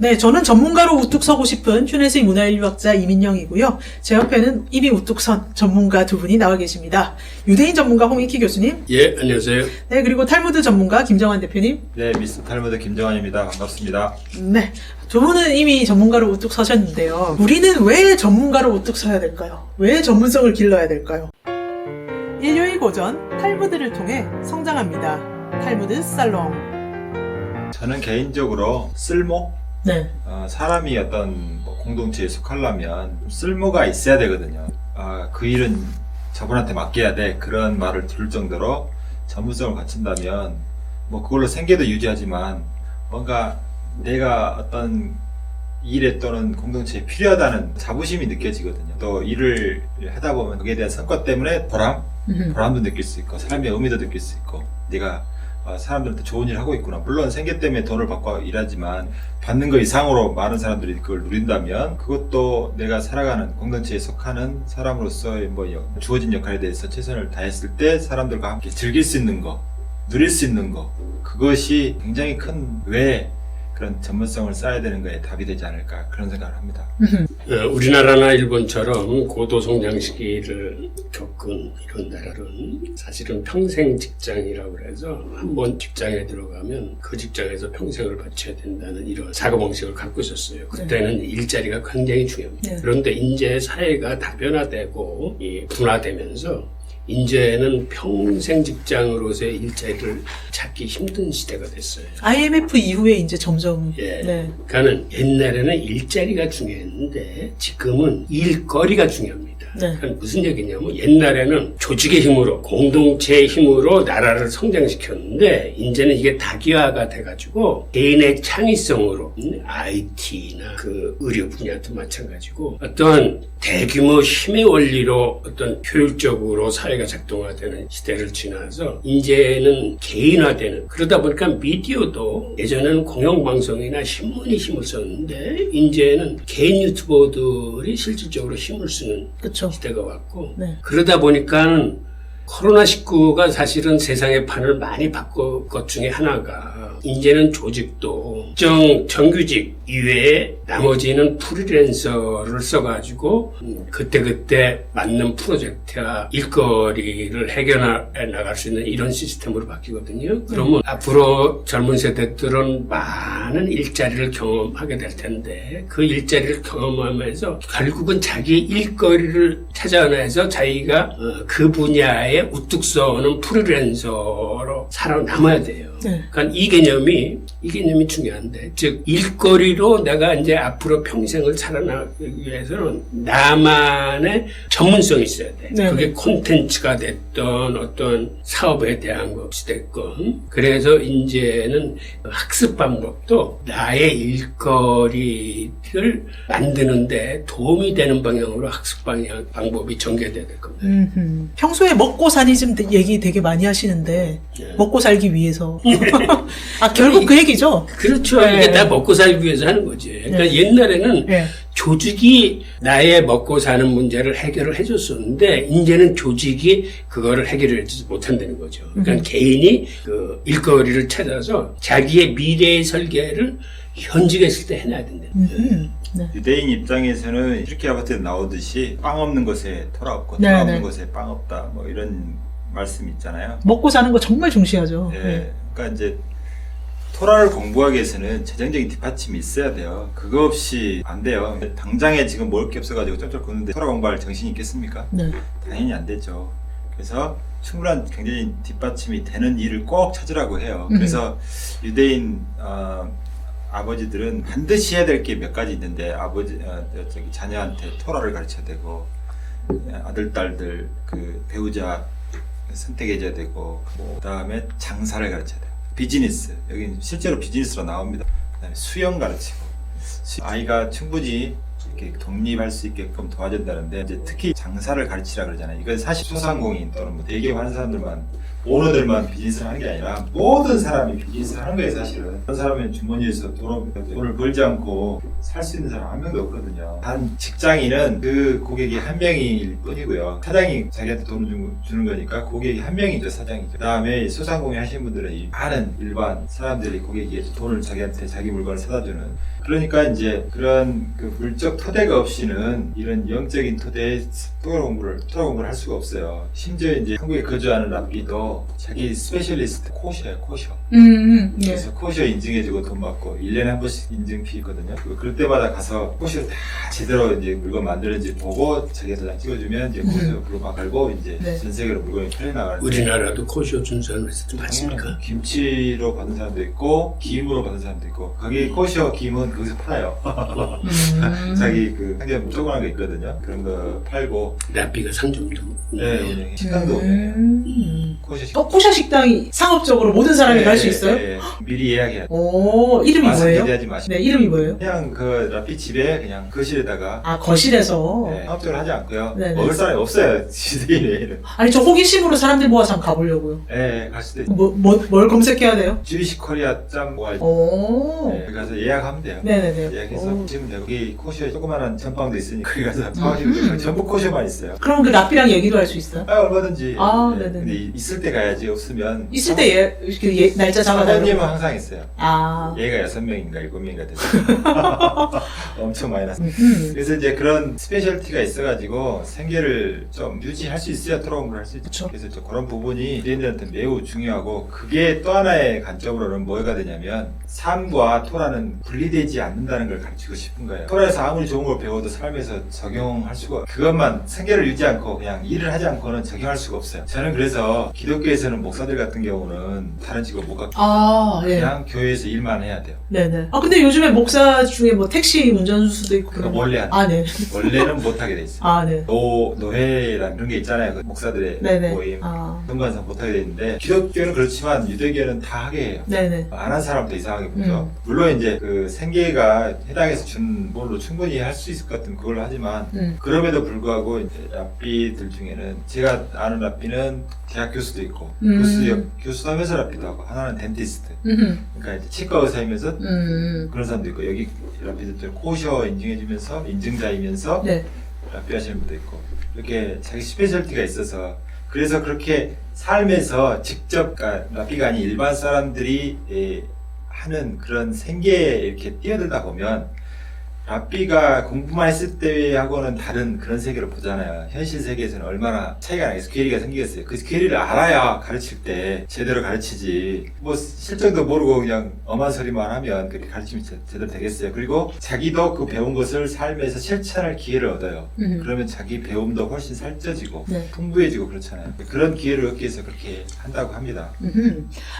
네, 저는 전문가로 우뚝 서고 싶은 휴네스의 문화인류학자 이민영이고요. 제 옆에는 이미 우뚝 선 전문가 두 분이 나와 계십니다. 유대인 전문가 홍익희 교수님. 예, 안녕하세요. 네, 그리고 탈무드 전문가 김정환 대표님. 네, 미스터 탈무드 김정환입니다. 반갑습니다. 네, 두 분은 이미 전문가로 우뚝 서셨는데요. 우리는 왜 전문가로 우뚝 서야 될까요? 왜 전문성을 길러야 될까요? 인류의 고전 탈무드를 통해 성장합니다. 탈무드 살롱. 저는 개인적으로 쓸모? 네. 사람이 어떤 공동체에 속하려면 쓸모가 있어야 되거든요. 그 일은 저분한테 맡겨야 돼. 그런 말을 들을 정도로 전문성을 갖춘다면 그걸로 생계도 유지하지만 뭔가 내가 어떤 일에 또는 공동체에 필요하다는 자부심이 느껴지거든요. 또 일을 하다 보면 거기에 대한 성과 때문에 보람도 느낄 수 있고 삶의 의미도 느낄 수 있고 내가 사람들한테 좋은 일을 하고 있구나. 물론 생계 때문에 돈을 받고 일하지만 받는 거 이상으로 많은 사람들이 그걸 누린다면 그것도 내가 살아가는 공동체에 속하는 사람으로서의 주어진 역할에 대해서 최선을 다했을 때 사람들과 함께 즐길 수 있는 거, 누릴 수 있는 거, 그것이 굉장히 큰 왜 그런 전문성을 쌓아야 되는 거에 답이 되지 않을까 그런 생각을 합니다. 우리나라나 일본처럼 고도 성장 시기를 겪은 이런 나라는 사실은 평생 직장이라고 그래서 한번 직장에 들어가면 그 직장에서 평생을 바쳐야 된다는 이런 사고방식을 갖고 있었어요. 그때는 일자리가 굉장히 중요합니다. 네. 그런데 이제 사회가 다변화되고 분화되면서 이제는 평생 직장으로서의 일자리를 찾기 힘든 시대가 됐어요. IMF 이후에 이제 점점. 예. 네. 그러니까는 옛날에는 일자리가 중요했는데 지금은 일거리가 중요합니다. 네. 그러니까 무슨 얘기냐면 옛날에는 조직의 힘으로 공동체의 힘으로 나라를 성장시켰는데 이제는 이게 다기화가 돼가지고 개인의 창의성으로 IT나 그 의료 분야도 마찬가지고 어떤 대규모 힘의 원리로 어떤 효율적으로 사회가 작동화되는 시대를 지나서 이제는 개인화되는 그러다 보니까 미디어도 예전에는 공영방송이나 신문이 힘을 썼는데 이제는 개인 유튜버들이 실질적으로 힘을 쓰는 그쵸. 시대가 왔고 네. 그러다 보니까 코로나19가 사실은 세상의 판을 많이 바꾼 것 중에 하나가 이제는 조직도 정규직 이외에 나머지는 프리랜서를 써가지고 그때그때 맞는 프로젝트와 일거리를 해결해 나갈 수 있는 이런 시스템으로 바뀌거든요. 그러면 앞으로 젊은 세대들은 많은 일자리를 경험하게 될 텐데 그 일자리를 경험하면서 결국은 자기 일거리를 찾아내서 자기가 그 분야에 우뚝 서는 프리랜서로 살아남아야 돼요. 네. 그러니까 이 개념이 중요한데, 즉 일거리로 내가 이제 앞으로 평생을 살아나기 위해서는 나만의 전문성이 있어야 돼. 네. 그게 콘텐츠가 됐던 어떤 사업에 대한 것이 됐건, 그래서 이제는 학습 방법도 나의 일거리를 만드는데 도움이 되는 방향으로 학습 방법이 전개돼야 될 겁니다. 평소에 먹고 사니즘 얘기 되게 많이 하시는데 네. 먹고 살기 위해서 결국 그 얘기죠. 그렇죠. 네. 이게 다 먹고 살기 위해서 하는 거지. 그러니까 옛날에는 네. 조직이 나의 먹고 사는 문제를 해결을 해줬었는데 이제는 조직이 그거를 해결하지 못한다는 거죠. 그러니까 개인이 그 일거리를 찾아서 자기의 미래의 설계를 현직에 있을 때 해놔야 된다. 네. 유대인 입장에서는 이렇게 아파트에 나오듯이 빵 없는 곳에 토라 없고 네, 토라 네. 없는 곳에 빵 없다 이런 말씀 있잖아요. 먹고 사는 거 정말 중시하죠. 네. 그러니까 이제 토라를 공부하기 위해서는 재정적인 뒷받침이 있어야 돼요. 그거 없이 안 돼요. 당장에 지금 먹을 게 없어가지고 쩔쩔 굽는데 토라 공부할 정신이 있겠습니까? 네. 당연히 안 되죠. 그래서 충분한 경제적인 뒷받침이 되는 일을 꼭 찾으라고 해요. 그래서 유대인 아버지들은 반드시 해야 될 게 몇 가지 있는데 자녀한테 토라를 가르쳐야 되고 아들 딸들 그 배우자 선택해줘야 되고 그다음에 장사를 가르쳐야 돼요. 비즈니스 여기 실제로 비즈니스로 나옵니다. 그다음에 수영 가르치고 아이가 충분히 이렇게 독립할 수 있게끔 도와준다는데 이제 특히 장사를 가르치라 그러잖아요. 이건 사실 소상공인 또는 대기업 하는 사람들만 오너들만 비즈니스를 하는 게 아니라 모든 사람이 비즈니스를 하는 거예요, 사실은. 그런 사람은 주머니에서 돈을 벌지 않고 살 수 있는 사람 한 명도 없거든요. 단 직장인은 그 고객이 한 명일 뿐이고요. 사장이 자기한테 돈을 주는 거니까 고객이 한 명이죠, 사장이죠. 그 다음에 소상공인 하시는 분들은 이 많은 일반 사람들이 고객이 돈을 자기한테 자기 물건을 사다 주는. 그러니까 이제 그런 그 물적 토대가 없이는 이런 영적인 토대에 토라 공부를 할 수가 없어요. 심지어 이제 한국에 거주하는 랍비도 자기 스페셜리스트 코셔예요, 코셔. 예. 그래서 코셔 인증해주고 돈 받고 1년에 한 번씩 인증피 있거든요. 그럴 때마다 가서 코셔 다 제대로 이제 물건 만드는지 보고 자기 도장 찍어주면 이제 코셔 그거 막 걸고 이제 네. 전 세계로 물건이 팔려나가는. 우리나라도 코쇼 준수하는 회사도 많습니까? 김치로 받는 사람도 있고 김으로 받는 사람도 있고 거기 코셔 김은 거기서 팔아요. 자기 그 상점 조그만 거 있거든요. 그런 거 팔고 랍비가 상점도 네, 운영해. 식당도 코셔 코샤 식당이 상업적으로 모든 사람이 갈 수 있어요? 네, 미리 예약해야 돼. 오, 이름이 맛은 뭐예요? 기대하지 마시고 네, 이름이 뭐예요? 그냥 그 랍비 집에 그냥 거실에다가 아, 거실에서. 네, 상업적으로 하지 않고요. 네네. 먹을 사람이 없어요. 시대인에는. 아니, 저 호기심으로 사람들 모아서 한번 가보려고요. 네, 갈 수도 있고. 뭘 검색해야 돼요? 주이시 코리아 짬 뭐가 있 오. 네, 가서 예약하면 돼요. 네네네. 예약해서 오. 지금 여기 코쇼에 조그만한 전방도 있으니까 거기 가서 사가시면 돼요. 전부 코쇼만 있어요. 그럼 그 랍비랑 얘기도 할 수 있어요? 아, 얼마든지. 아, 네. 네네네. 근데 있을 때 가야지 없으면. 있을 때 날짜 사장님은 잡아달라고. 항상 있어요. 아. 얘가 6명인가 7명인가 됐어요. 엄청 많이 났어요. 그래서 이제 그런 스페셜티가 있어가지고 생계를 좀 유지할 수 있어야 토론을 할 수 있죠. 그쵸. 그래서 이제 그런 부분이 비대인들한테 매우 중요하고 그게 또 하나의 관점으로는 뭐가 되냐면 삶과 토라는 분리되지 않는다는 걸 가르치고 싶은 거예요. 토라에서 아무리 좋은 걸 배워도 삶에서 적용할 수가 그것만 생계를 유지 않고 그냥 일을 하지 않고는 적용할 수가 없어요. 저는 그래서 기독교에서는 목사들 같은 경우는 다른 직업 못 갖고 아, 예. 그냥 교회에서 일만 해야 돼요. 네네. 아, 근데 요즘에 목사 중에 뭐 택시 운전수도 있고. 그거 그런 거. 원래 안 아, 네. 원래는 못하게 돼 있어요. 아, 네. 노회라는 그런 게 있잖아요. 그 목사들의 네네. 모임. 아. 현관상 못하게 돼 있는데 기독교는 그렇지만 유대교는 다 하게 해요. 네네. 안 한 사람도 이상하게 보죠. 물론 이제 그 생계가 해당해서 준 걸로 충분히 할 수 있을 것 같은 그걸로 하지만 그럼에도 불구하고 이제 랍비들 중에는 제가 아는 랍비는 대학 교수도 있고 교수도 하면서 랍비도 하고 하나는 덴티스트 그러니까 이제 치과 의사이면서 그런 사람도 있고 여기 랍비들 중 코셔 인증해주면서 인증자이면서 네. 랍비 하시는 분도 있고 이렇게 자기 스페셜티가 있어서 그래서 그렇게 삶에서 직접 랍비가 아닌 일반 사람들이 하는 그런 생계에 이렇게 뛰어들다 보면 랍비가 공부만 했을 때하고는 다른 그런 세계를 보잖아요. 현실 세계에서는 얼마나 차이가 나겠어요. 괴리가 생기겠어요. 그 괴리를 알아야 가르칠 때 제대로 가르치지. 뭐 실정도 모르고 그냥 엄한 소리만 하면 그렇게 가르치면 제대로 되겠어요. 그리고 자기도 그 배운 것을 삶에서 실천할 기회를 얻어요. 그러면 자기 배움도 훨씬 살쪄지고 네. 풍부해지고 그렇잖아요. 그런 기회를 얻기 위해서 그렇게 한다고 합니다.